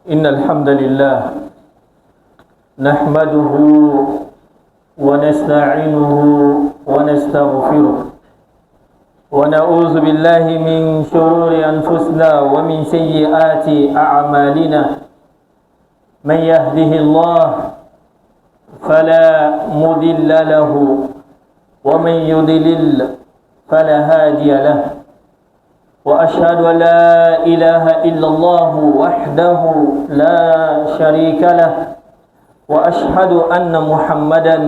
إن الحمد لله نحمده ونستعينه ونستغفره ونعوذ بالله من شرور أنفسنا ومن سيئات أعمالنا من يهده الله فلا مضل له ومن يضلل فلا هادي له وأشهد أن لا إله إلا الله وحده لا شريك له وأشهد أن محمدا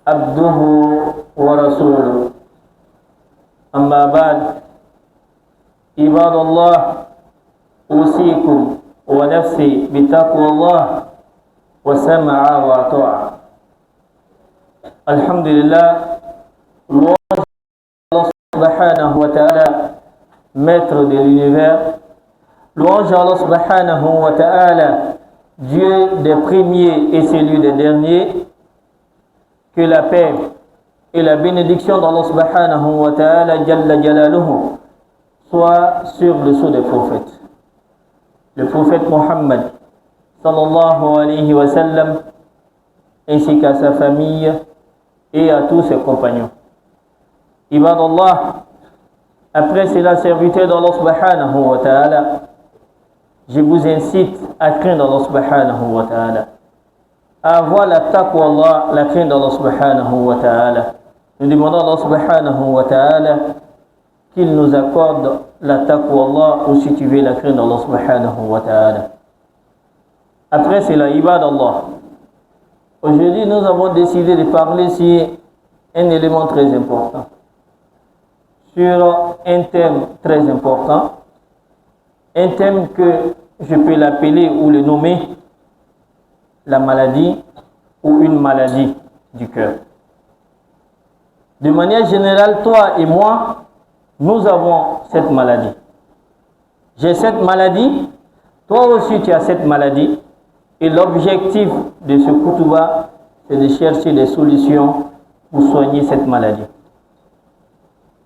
عبده ورسوله أما بعد عباد الله أوصيكم ونفسي بتقوى الله وسمع وطاعة. الحمد لله, Allah subhanahu wa ta'ala, maître de l'univers. Louange à Allah subhanahu wa ta'ala, Dieu des premiers et celui des derniers. Que la paix et la bénédiction d'Allah subhanahu wa ta'ala jalla jalaluhu soit sur le sceau des prophètes. Le prophète Mohammed sallallahu alayhi wa sallam, ainsi qu'à sa famille et à tous ses compagnons. Ibadallah, après cela, serviteur d'Allah subhanahu wa ta'ala, je vous incite à craindre Allah subhanahu wa ta'ala, à avoir la taqwa Allah, la crainte d'Allah subhanahu wa ta'ala. Nous demandons à Allah subhanahu wa ta'ala qu'il nous accorde la taqwa Allah ou si tu veux la crainte d'Allah subhanahu wa ta'ala. Après cela, ibadallah, aujourd'hui nous avons décidé de parler sur un élément très important, sur un thème très important, un thème que je peux l'appeler ou le nommer la maladie ou une maladie du cœur. De manière générale, toi et moi, nous avons cette maladie. J'ai cette maladie, toi aussi tu as cette maladie, et l'objectif de ce koutuba, c'est de chercher des solutions pour soigner cette maladie.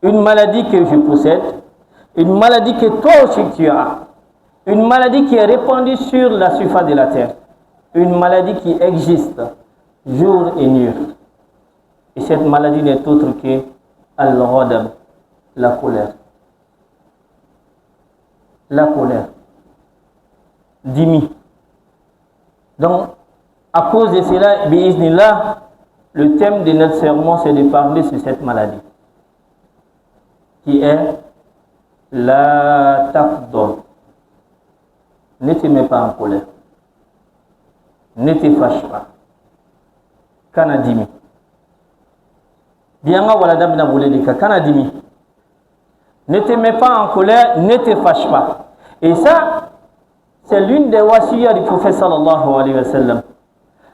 Une maladie que je possède, une maladie que toi aussi tu as, une maladie qui est répandue sur la surface de la terre, une maladie qui existe jour et nuit. Et cette maladie n'est autre que al-ghadab, la colère. La colère. Dimi. Donc, à cause de cela, bi'iznillah, le thème de notre sermon, c'est de parler sur cette maladie, qui est la taqdor. Ne te mets pas en colère. Ne te fâche pas. Kana dimi. Bien wala dabna bouledika. Kana dimi. Ne te mets pas en colère, ne te fâche pas. Et ça, c'est l'une des wasiyas du prophète sallallahu alayhi wa sallam.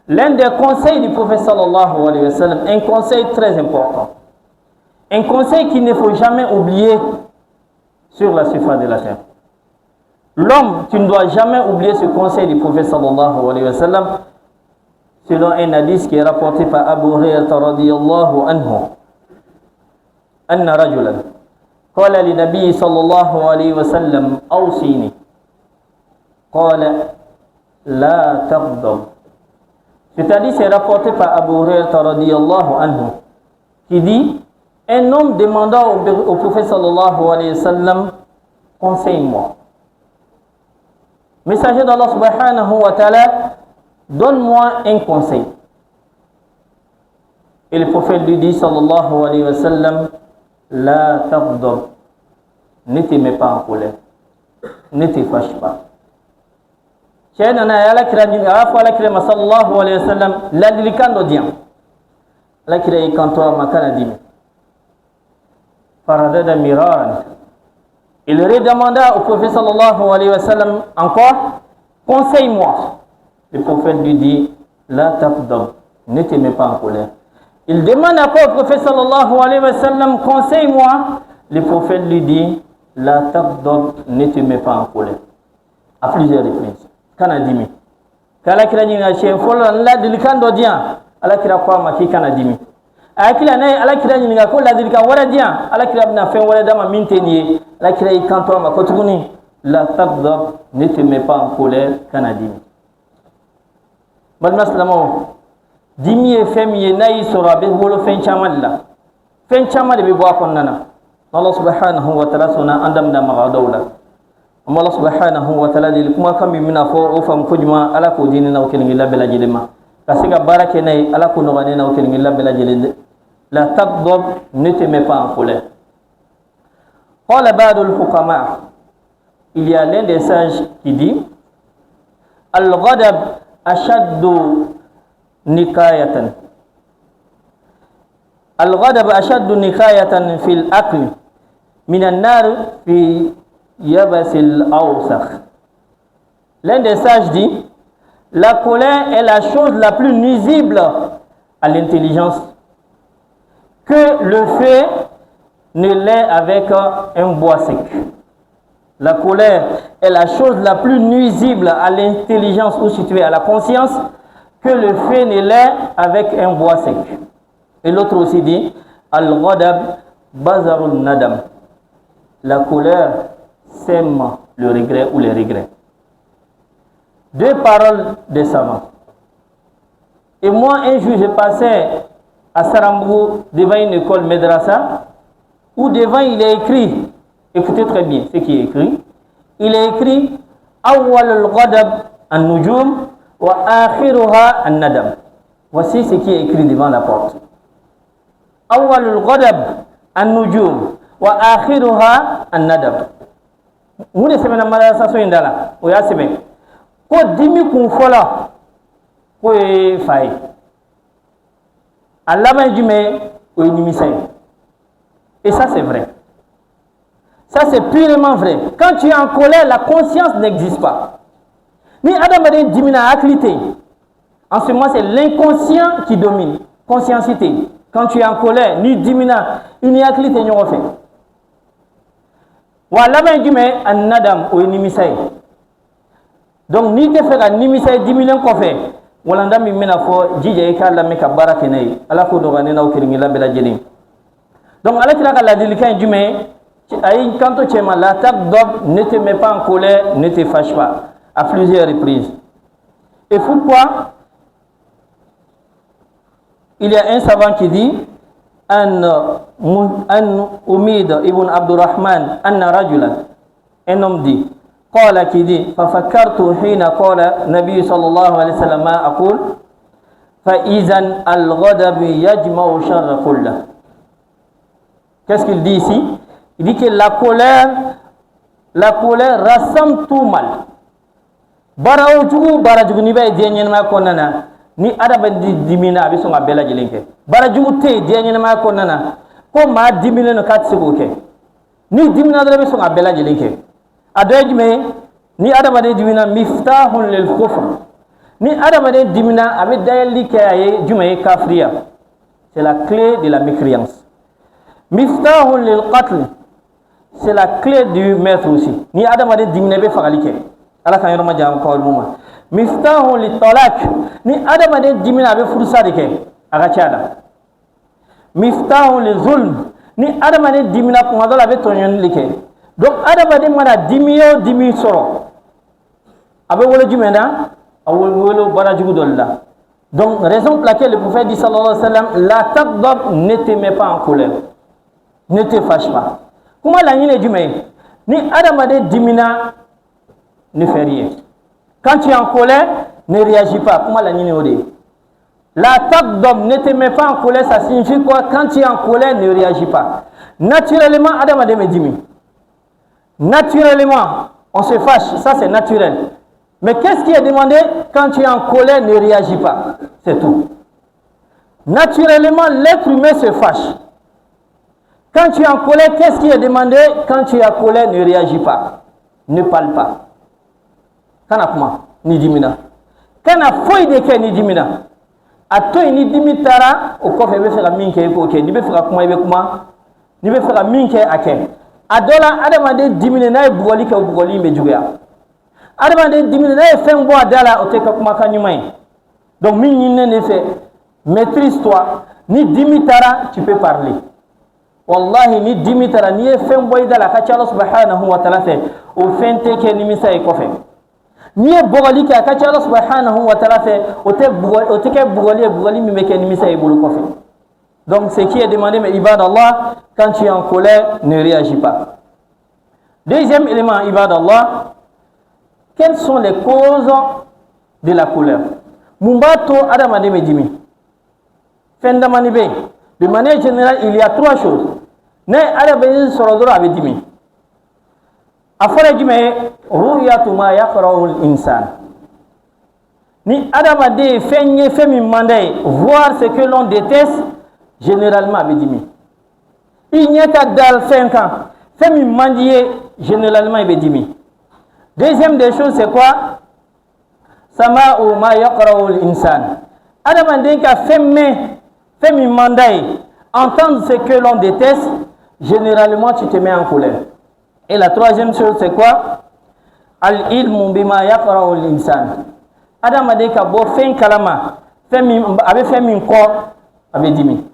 L'un des conseils du prophète sallallahu alayhi wa sallam. Un conseil très important. Un conseil qu'il ne faut jamais oublier sur la surface de la terre. L'homme, tu ne dois jamais oublier ce conseil du prophète sallallahu alayhi wa sallam, selon un hadith qui est rapporté par Abu Hurairah radiyallahu anhu. Anna rajulan qala li nabi sallallahu alayhi wa sallam awsini qala la taghdab. Cet hadith est rapporté par Abu Hurairah radiyallahu anhu, qui dit: un homme demanda au prophète sallallahu alayhi wa sallam, conseille-moi. Messager d'Allah subhanahu wa ta'ala, donne-moi un conseil. Et le prophète lui dit sallallahu alayhi wa sallam, la taghdab, ne te mets pas en colère, ne te fâche pas. Cheikhnana ya la kira ni afa la kira sallallahu alayhi wa sallam la dilikando diam. La kira ikanto makana dimi. Faradada miraran. Il redemanda au prophète sallallahu alayhi wa sallam encore, conseille-moi. Le prophète lui dit, la taqdab, ne te mets pas en colère. Il demande encore au prophète sallallahu alayhi wa sallam, conseille-moi. Le prophète lui dit, la taqdab, ne te mets pas en colère. À plusieurs reprises. Kana dimi. Kala kira nyinga chen fola la dilikando dia, ala kira kwa maki kana dimi. Akila nay ala kira nyinga ko la dilika wala dia, ala kira bna fen wala dama minteni, ala kira ikanto ma kotuguni la taghdab, ne te mets pas en colère, kana dimi. Balma slamo, dimi e femi e nayi sora be wolo fen chamal la. Fen chamal be bo akonnana. Allah subhanahu wa ta'ala sona andam da magadawla. Allah subhanahu wa ta'ala di kuma kam mina fo o fam kujma ala ko dini na okel ngila bela jilima. Kasiga barake nay ala ko nogane na okel ngila bela jilinde. La taghdab, ne te mets pas en colère. Qala ba'd al-hukama, il y a l'un des sages qui dit al-ghadab ashaddu nikayatan. Al-ghadab ashaddu nikayatan fil akl min an-nar fi yabas al-awsakh. L'un des sages dit la colère est la chose la plus nuisible à l'intelligence que le feu ne l'est avec un bois sec. La colère est la chose la plus nuisible à l'intelligence ou située à la conscience que le feu ne l'est avec un bois sec. Et l'autre aussi dit al-ghadab bazarul nadam. La colère sème le regret ou les regrets. Deux paroles des savants. Et moi, un jour, je passais à Sarambou devant une école Medrasa où devant il est écrit, écoutez très bien ce qui est écrit, il est écrit Awwal al-ghadab an-nujum wa akhiruha an-nadam. Voici ce qui est écrit devant la porte. Awwal al-ghadab an-nujum wa akhiruha an-nadam. Vous ne savez pas ça so indala o ya sebe ko dimi kun fola ko e fay Allah m'a dit mais o inimisay. Et ça c'est vrai. Ça c'est purement vrai. Quand tu es en colère, la conscience n'existe pas. Ni Adam a dit dimina activité. En ce moment c'est l'inconscient qui domine. Consciencité. Quand tu es en colère, ni dimina, une activité n'y refait. Voilà m'a dit mais un nadam o inimisay. Donc ni te faire un inimisay dimina ko fait. Walanda mi mena fo jije ka la meka barake nay ala ko do ganena o kiringi la bela jeli. Donc ala tira ka la dilikan jume ay kanto chema la taghdab, ne te mets pas en colère, ne te fâche pas à plusieurs reprises. Et pourquoi il y a un savant qui dit an Umid ibn Abdurrahman anna rajulan, un homme dit قال كذي ففكرت حين قال النبي صلى الله عليه وسلم ما أقول فإذا الغضب يجمع شر كله. Qu'est-ce qu'il dit ici? Il dit que la colère rassemble tout mal. Barajugu barajugu ni ba dienyen ma konana ni adaba dimina abiso nga bela jilenke. Barajugu te dienyen ma konana ko ma dimina no katsigo ke. Ni dimina dala biso nga bela jilenke. Adejme ni adamade dimina miftahun lil kufr. Ni adamade dimina avec dayali kaye jumaye kafriya. C'est la clé de la mécréance. Miftahun lil qatl. C'est la clé du meurtre aussi. Ni adamade dimina be fagalike. Ala kan yorma jam ko luma. Miftahun lit talak. Ni adamade dimina be fursa dike aga chada. Miftahun lil zulm. Ni adamade dimina ko ngala be tonyon like. Donc adamadi mana dimiyo dimi soro abe wolo jumena awolo barajugu dolla. Donc raison pour laquelle le prophète dit sallallahu alayhi wa sallam la taghdab, ne te mets pas en colère, ne te fâche pas. Comment la nyine jume ni adamadi dimina ne fait rien. Quand tu es en colère, ne réagis pas. Comment la nyine ode la taghdab, ne te mets pas en colère, ça signifie quoi? Quand tu es en colère, ne réagis pas. Naturellement adamadi me dimi. Naturellement, on se fâche, ça c'est naturel. Mais qu'est-ce qui est demandé? Quand tu es en colère, ne réagis pas. C'est tout. Naturellement, l'être humain se fâche. Quand tu es en colère, qu'est-ce qui est demandé? Quand tu es en colère, ne réagis pas. Ne parle pas. Kanakuma, ni dimina. Kana foi de ke ni dimina. Ato ni dimitara, au kofe be fera minke ko ke, ni be fera kuma ibe kuma, ni be fera minke ake. Adola adamade dimine na bugoli ka bugoli me juya. Adamade dimine na fembo adala oteka kuma kanyumai. Donc minine ne fait maîtrise-toi, ni dimitara tu peux parler. Wallahi ni dimitara ni fembo idala ka Allah subhanahu wa ta'ala fait o fente ke nimisa e kofe ni e bogoli ka ka Allah subhanahu wa ta'ala fait o te ke bogoli mi ke nimisa e bulu kofe. Donc ce qui est demandé mais ibad Allah, quand tu es en colère, ne réagis pas. Deuxième élément ibad Allah, quelles sont les causes de la colère? Mumbato adamade medimi. De manière générale, il y a trois choses. Ne adabé sorodoro abedimi. Afara djime ru'yatu ma yaqra'u al-insan. Ni adamade fenye femi mandé voir ce que l'on déteste généralement abedimi. Il n'y a qu'à dal 5 ans. Femi mandie généralement abedimi. Deuxième des choses c'est quoi? Sama'u ma yaqra'u al-insan. Adamade ka femi mandé entendre ce que l'on déteste, généralement tu te mets en colère. Et la troisième chose c'est quoi? Al-ilmu bima yaqra'u al-insan. Adam ade ka bo fen kalama abe fen min ko abe dimi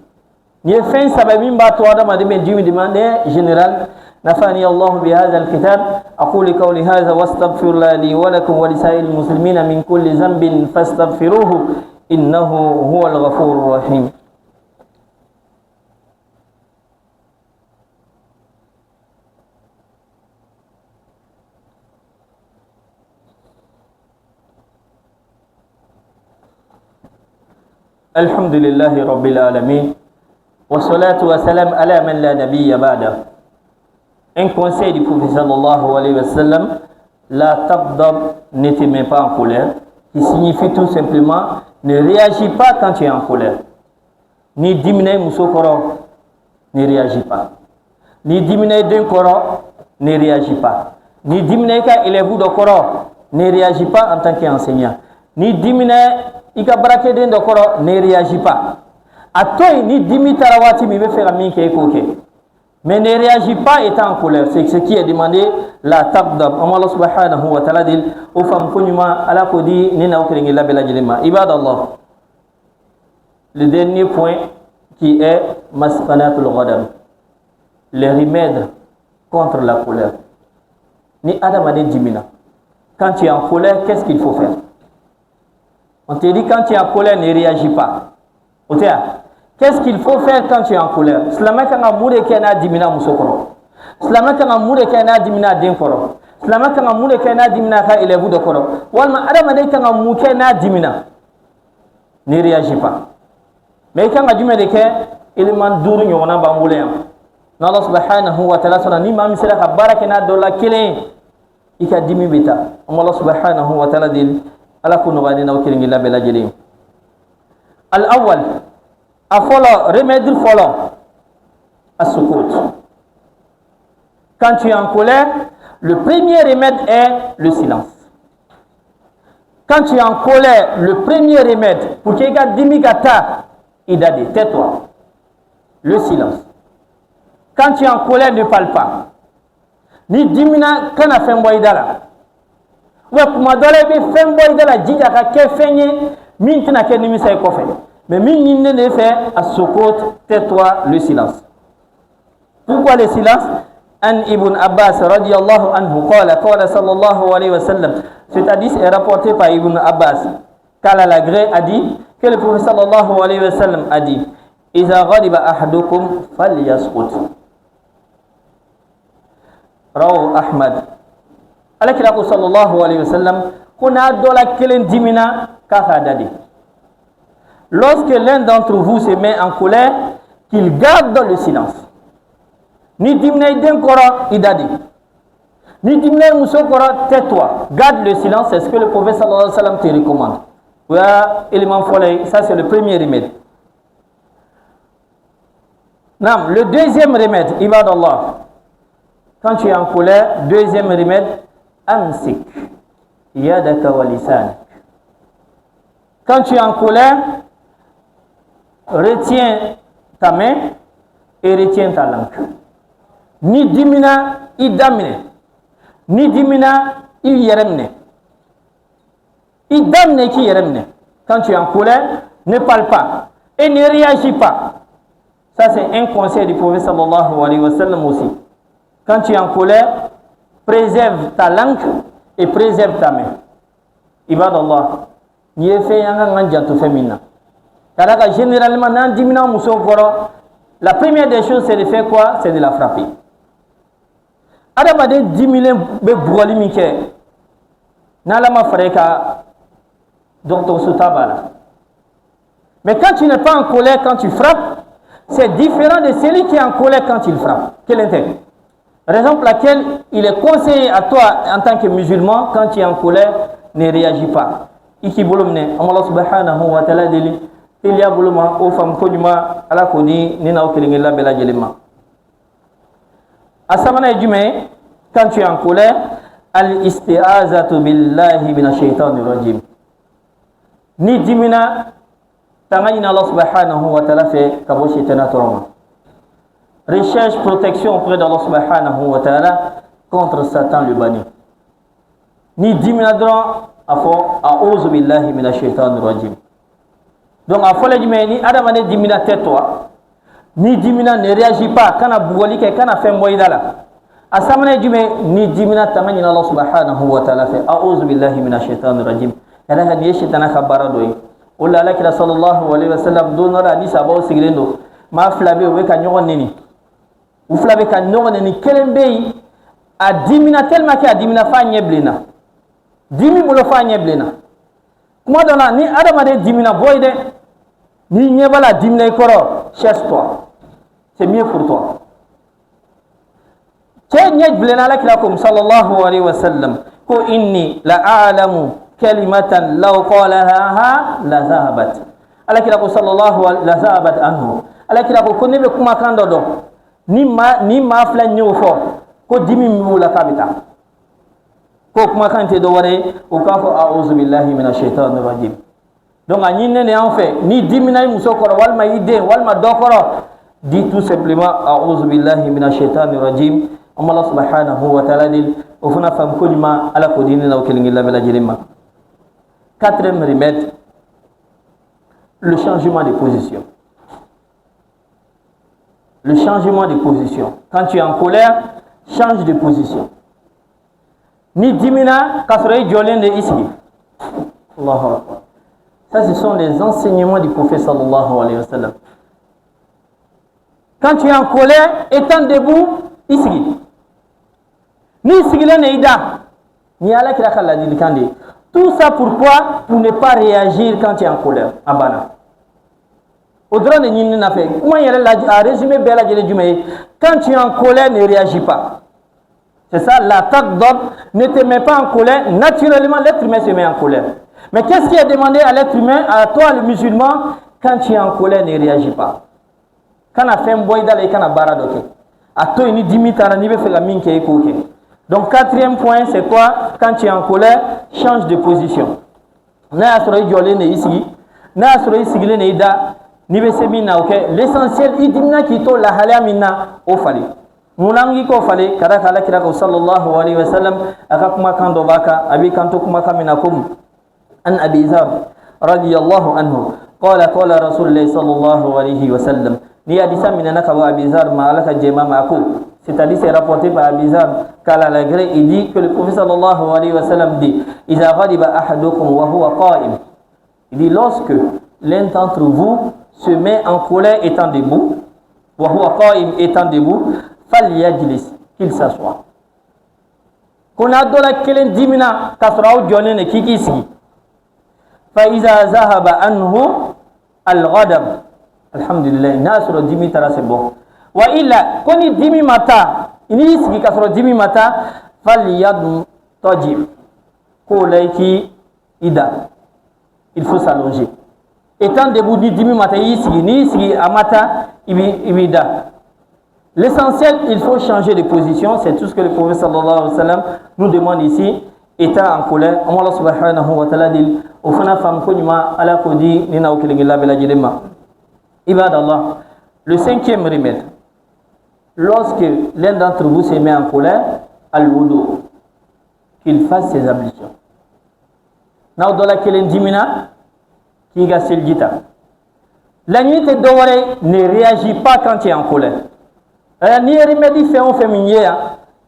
ni fen sababi ba to Adam ade be dimi demande général nafani Allah bi hadha al-kitab aqulu qawli hadha wastaghfirullah li wa lakum wa lisa'il muslimina min kulli dhanbin fastaghfiruhu innahu huwal ghafurur rahim. الحمد لله رب العالمين والصلاة والسلام على من لا نبي بعده. Un conseil du prophète sallallahu alayhi wa sallam, la taghdab, ne te mets pas en colère, qui signifie tout simplement ne réagis pas quand tu es en colère. Ni dimine musokoro, ne réagis pas. Ni dimine d'un koro, ne réagis pas. Ni dimine ka élève de koro, ne réagis pas en tant qu'enseignant. Ni dimine ika barake den do koro, ne réagis pas. Atoy ni dimi tarawati mi be faire min ke koke. Mais ne réagis pas étant en colère. C'est ce qui est demandé la taghdab. Allah subhanahu wa ta'ala dit au fam kunyuma ala kodi ni na okrengi la bela jilima. Ibadallah. Le dernier point qui est masqanatul ghadab. Les remèdes contre la colère. Ni adam ade dimina. Quand tu es en colère, qu'est-ce qu'il faut faire? On te dit quand tu es en colère, ne réagis pas. Qu'est-ce qu'il faut faire quand tu es en colère? Slama kanga mure kena dimina musokoro. Slama kanga mure kena dimina denkoro. Slama kanga mure kena dimina ka elevu dokoro. Walma adama de kanga muke na dimina. Ne réagis pas. Mais kanga dume de ke ilman duru nyona bambule yam. Na Allah subhanahu wa ta'ala sona ni mam sira ka barakena dola kele ika dimi beta. Allah subhanahu wa ta'ala dil ala kuno gadi na okiringi la bela jeli. Al-awwal follow, remède follow as-sukut. Quand tu es en colère, le premier remède est le silence. Quand tu es en colère, le premier remède pour qu'il y ait dimigata, idade, tais-toi. Le silence. Quand tu es en colère, ne parle pas. Ni dimina kana femboy dala. Ou kuma dole be femboy dala jija ka ke fenye mintina ke nimisa e kofe. Mais min ne fait à sukut, tais-toi, le silence. Pourquoi le silence? An Ibn Abbas radiyallahu anhu qala sallallahu alayhi wa sallam. Cet hadith est rapporté par Ibn Abbas. Kala Lagré a dit que le prophète sallallahu alayhi wa sallam a dit Iza ghadiba ahadukum falyaskut. Rawahu Ahmad. Alakira sallallahu alayhi wa sallam kuna dola kelen dimina kaka dadi. Lorsque l'un d'entre vous se met en colère, qu'il garde le silence. Ni dimne den koro idadi. Ni dimne muso koro tais-toi. Garde le silence, c'est ce que le prophète sallallahu alayhi wa sallam te recommande. Voilà, élément follet, ça c'est le premier remède. Non, le deuxième remède, ibadallah. Quand tu es en colère, deuxième remède, amsik yadaka wa lisanak. Quand tu es en colère, retiens ta main et retiens ta langue. Ni dimina i damine, ni dimina i yeremne. I damine ki yeremne. Quand tu es en colère, ne parle pas et ne réagis pas. Ça c'est un conseil du prophète sallallahu alayhi wa sallam aussi. Quand tu es en colère, préserve ta langue et préserve ta main. Ibadallah, ni fait un janto féminin. Car généralement, dans 10 minutes, la première des choses, c'est de faire quoi? C'est de la frapper. Adamade 10 000 be bouali mike. Nala ma freka donc on se tabala. Mais quand tu n'es pas en colère quand tu frappes, c'est différent de celui qui est en colère quand il frappe. Quel intérêt? Raison pour laquelle il est conseillé à toi en tant que musulman, quand tu es en colère, ne réagis pas. Iki bolomne, Allah subhanahu wa ta'ala dili, tilia boloma, o fam konuma, ala kodi, nina o kelingela bela jelema. Asamana jume, quand tu es en colère, al-isti'azatu billahi minash shaitanir rajim. Ni dimina, tangani Allah subhanahu wa ta'ala fait kabo shaitana toroma. Recherche protection auprès d'Allah subhanahu wa ta'ala contre Satan le banni. Ni dimina dran afo a'udhu billahi minash shaitanir rajim. Donc afo le dimina ni adamane dimina tais-toi. Ni dimina ne réagis pas kana bugoli ke kana fait moyidala. Asamane jume ni dimina tangani Allah subhanahu wa ta'ala fait a'udhu billahi minash shaitanir rajim. Ala hadi shaitana khabara doy. Ola lakira sallallahu alayhi wa sallam donora ni sabo sigrendo ma flabe we ka nyogon nini. Ou flabe ka nyogon nini kelembe a dimina tellement que a dimina fa nyeblena. Dimi bolo fa nyeblena. Kuma dona ni adamade dimina boyde ni nyebala dimina koro chasse-toi. C'est mieux pour toi. Tiens, nyeblena lakira comme sallallahu alayhi wa sallam ko inni la a'lamu kalimatan law qalaha la zahabat. Alakira ko sallallahu alayhi la zahabat anhu. Alakira ko konebe kuma kando do ni ma fla nyofo ko dimi mula kabita. Ko kuma kante do ware o kafo a'udhu billahi minash shaitanir rajim. Donc anyine ne en fait ni dimi na muso ko walma ide walma dokoro dit tout simplement a'udhu billahi minash shaitanir rajim. Allah subhanahu wa ta'ala dit o funa fam ko nyima ala ko dini na o kelingila bela jelima. Quatrième remède, le changement de position. Le changement de position. Quand tu es en colère, change de position. Ni dimina kasrei jolen de ici. Allahu Akbar. Ça, ce sont les enseignements du prophète sallallahu alayhi wa sallam. Quand tu es en colère, étant debout, ici. Ni ici ne ida. Ni ala kira kala di kande. Tout ça pourquoi? Pour ne pas réagir quand tu es en colère. Abana. Au-delà de Nini n'a fait. Comment il a résumé Bella Djumé? Quand tu es en colère, ne réagis pas. C'est ça, l'attaque d'ordre. Ne te mets pas en colère. Naturellement, l'être humain se met en colère. Mais qu'est-ce qui est demandé à l'être humain, à toi le musulman? Quand tu es en colère, ne réagis pas. Quand on a fait un boy dans les cannes à baradoke. À toi, il dit mitara, il fait la mine qui est coquée. Donc, quatrième point, c'est quoi? Quand tu es en colère, change de position. L'essentiel, il dit que la halia minna au fali. Munangi ko fali, kada kala kira ko sallallahu alayhi wa sallam, akakuma kando baka, abi kanto kuma kaminakum, an Abi Zar, radiyallahu anhu, qala Rasulullah sallallahu alayhi wa sallam, ni hadisa minanaka wa Abi Zar ma'alaka jema ma'aku. C'est-à-dire, c'est rapporté par Abizar qu'à la gré, il dit que le prophète sallallahu alayhi wa sallam dit Iza ghadiba ahadukum wa huwa qa'im. Il dit lorsque l'un d'entre vous se met en colère étant debout, wa huwa qa'im étant debout, falyajlis, qu'il s'assoit. Qu'on a dans la kelen dimina, kasrao jonen et kiki si. Fa iza zahaba anhu al-ghadab. Alhamdulillah, nasro dimitara c'est bon. Wa illa koni dimi mata ini sigi kasro dimi mata falyad tajib ko laiki ida il faut s'allonger étant debout ni dimi mata ni sigi amata ibida. L'essentiel, il faut changer de position, c'est tout ce que le prophète sallallahu alayhi wa sallam nous demande ici. Étant en colère, Allah subhanahu wa ta'ala dit au fana fam konima ala kodi nina o kelingila bela jidema. Ibadallah, le cinquième remède. Lorsque l'un d'entre vous se met en colère, al-wudu, qu'il fasse ses ablutions. Naodola kelen dimina, qui ga seljita. La nuit de Dore ne réagit pas quand tu es en colère. Ni remède fait on féminin.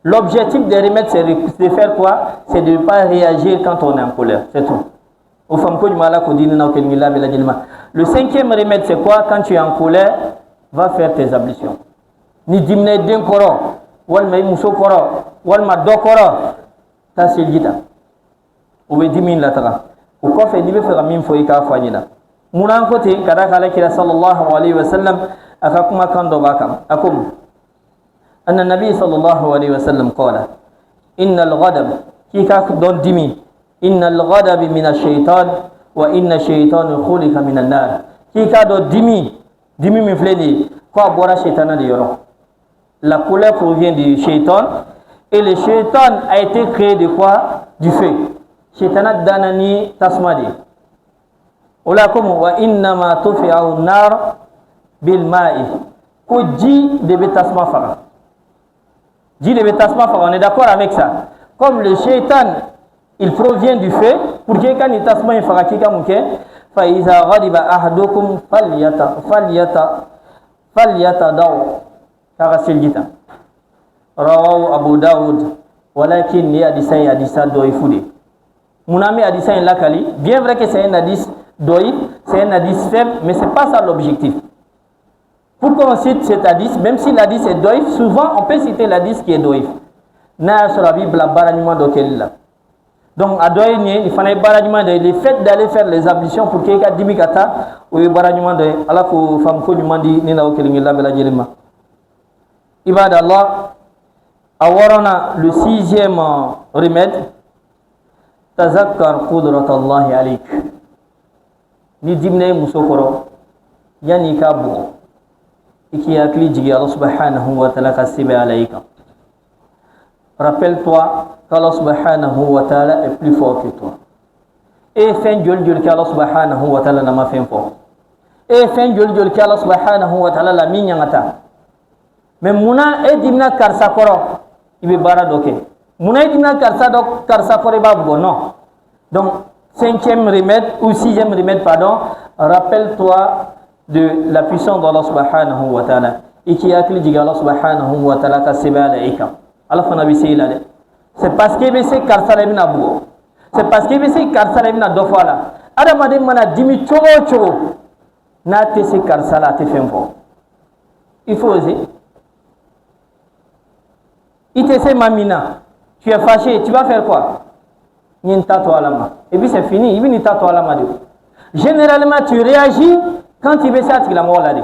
L'objectif des remèdes, c'est de faire quoi? C'est de ne pas réagir quand on est en colère. C'est tout. Le cinquième remède, c'est quoi? Quand tu es en colère, va faire tes ablutions. Ni dimne den koro, wal may muso koro, wal ma do koro, ta silgita. Ou be dimin la taga. Ou ko fe ni be fera min foyi ka fanyina. Munan kote kada kala kira sallallahu alaihi wasallam aka kuma kan do bakam. Akum anna nabi sallallahu alaihi wasallam qala innal ghadab kika don dimi innal ghadab min ash-shaytan wa inna ash-shaytana khuliqa min an-nar. Kika do dimi min fleni ko abora shaytana de yoro. La colère provient du shaitan et le shaitan a été créé de quoi? Du feu. Shaitanat danani tasmadi. Ola comme wa innama tufi'u nar bil ma'i. Ko ji de betasma fara. Ji de betasma fara, on est d'accord avec ça. Comme le shaitan il provient du feu, pour que quand il tasma fara kika muke fa iza ghadiba ahadukum falyata daw karasil gita rawahu Abu Daoud walakin ni hadisa doifude munami hadisa lakali bien vrai que c'est un hadith doif, c'est un hadith faible, mais c'est pas ça l'objectif. Pourquoi on cite cet hadith? Même si l'hadith est doif, souvent on peut citer l'hadith qui est doif. Na sur la Bible la baranyuma dokelila. Donc à doyni il fallait baranyuma de le fait d'aller faire les ablutions pour que dimikata ou baranyuma de ala ko fam ko nyumandi ni na okelingi la bela jelima. Ibad Allah, awarana le sixième remède, tazakkar qudrat Allah alik. Ni dimne musokoro, yani kabu, iki akli jigi Allah subhanahu wa ta'ala kasibe alayka. Rappelle-toi qu'Allah subhanahu wa ta'ala est plus fort que toi. Et fin diol qu'Allah subhanahu wa ta'ala n'a pas fait fort. Et fin diol qu'Allah subhanahu wa ta'ala la minyangata. Mais muna e dimna karsa koro ibe bara doke muna e dimna karsa koro babu non. Donc cinquième remède ou sixième remède pardon, rappelle-toi de la puissance d'Allah subhanahu wa ta'ala et qui a clé de Allah subhanahu wa ta'ala ka sebala ika Allah fana bisila. C'est parce que c'est karsa lebna bugo, c'est parce que c'est karsa lebna dofala adama de mana dimi chogo na te se karsa la te femfo. Il faut oser. Il te sait mamina, tu es fâché, tu vas faire quoi? Et puis c'est fini, il généralement tu réagis quand il veut ça, tu l'as dit.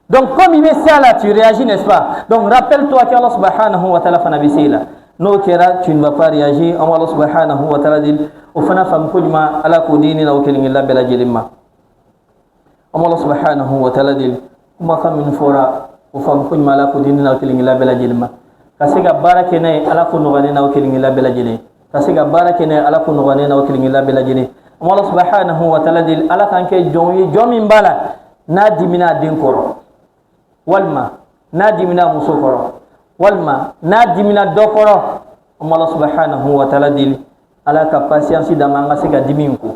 Donc comme il veut ça là, tu réagis, n'est-ce pas? Donc rappelle-toi qu'Allah subhanahu wa ta'ala fana bisila. No kera, tu ne vas pas réagir, Allah subhanahu wa ta'ala dit, au fana fam kulima ala kodini la okelingi la bela jelima. Allah subhanahu wa ta'ala dit, kuma kamin fora, au fam kulima ala kodini la okelingi la bela jelima. Kasega barake nay ala ko nogane na okelingi la bela jene kasega barake nay ala ko nogane na okelingi la bela jene Allah subhanahu wa ta'ala dil ala kanke jomi mbala na dimina din koro walma na dimina muso koro walma na dimina do koro Allah subhanahu wa ta'ala dil ala ka patience da manga sega diminku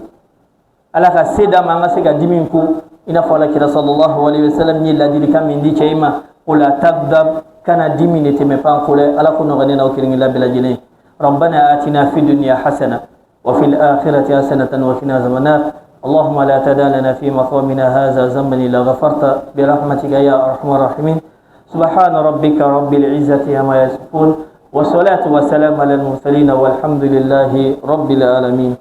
ala ka seda manga sega diminku ina fala kira sallallahu alaihi wasallam ni la dil kam indi chema wala tagdab كان ديمين تمپان قوله على كون غنينا وكرين الله بلا جنيه ربنا آتنا في الدنيا حسنة وفي الآخرة حسنة وقنا عذاب النار اللهم لا تدع لنا في مقامنا هذا ذنبا إلا غفرت برحمتك يا أرحم الراحمين سبحان ربك رب العزة عما يصفون والصلاة والسلام على المرسلين والحمد لله رب العالمين